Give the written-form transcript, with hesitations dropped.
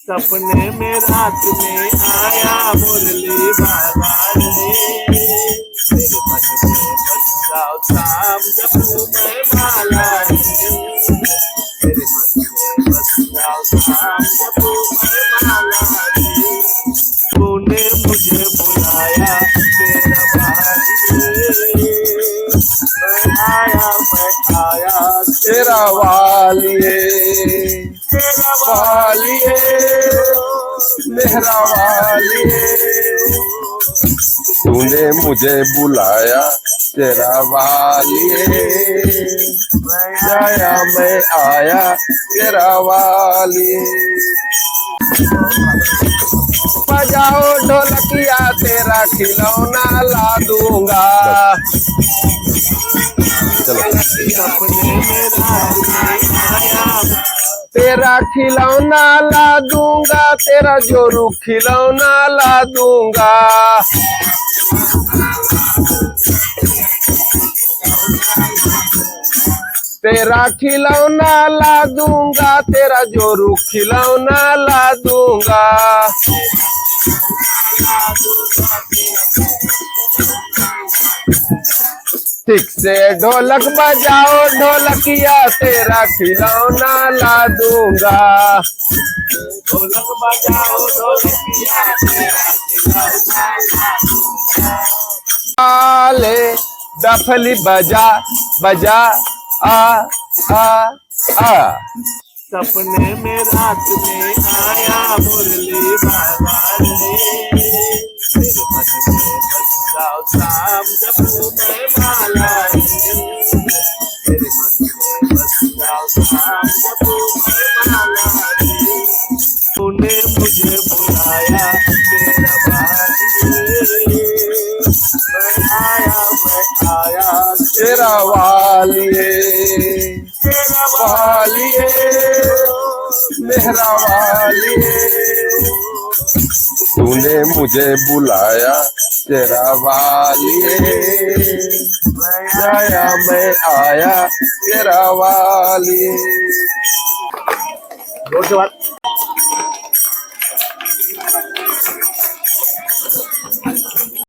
सपने में रात में आया मुरली बाबा रे, मेरे मन में बस जाओ शाम जपू मैं माला रे, मेरे मन में बस जाओ शाम जपू मैं माला रे, तूने मुझे बुलाया मेरा भाई रे, मैं आया तेरा वालिए, तेरा वालिए मेरा वालिए, तूने मुझे बुलाया तेरा वालिए, मैं आया तेरा वालिए। बजाओ ढोलकिया तेरा खिलौना ला दूंगा। सपने में रात में आया तेरा खिलौना ला दूंगा, तेरा जोरू खिलौना ला दूंगा। तेरा खिलौना ला दूंगा, तेरा जोरू खिलौना ला दूंगा। ठीक से ढोलक बजाओ ढोलकिया तेरा खिलौना ला दूंगा। ढोलक बजाओ ढोलकिया तेरा खिलौना ला दूंगा। आले डफली बजा बजा आ आ आ। सपने में रात में आया मुरली बाबा रे, मेरे मन में बस जाओ शाम जपू मैं माला रे, मेरे मन में बस जाओ शाम जपू मैं माला रे, तूने मुझे बुलाया तेरा भाई रे, मैं आया तेरा वालिए, तेरा वालिए मेरा वालिए, तूने मुझे बुलाया तेरा वालिए, मैं आया तेरा वालिए। जोर से बात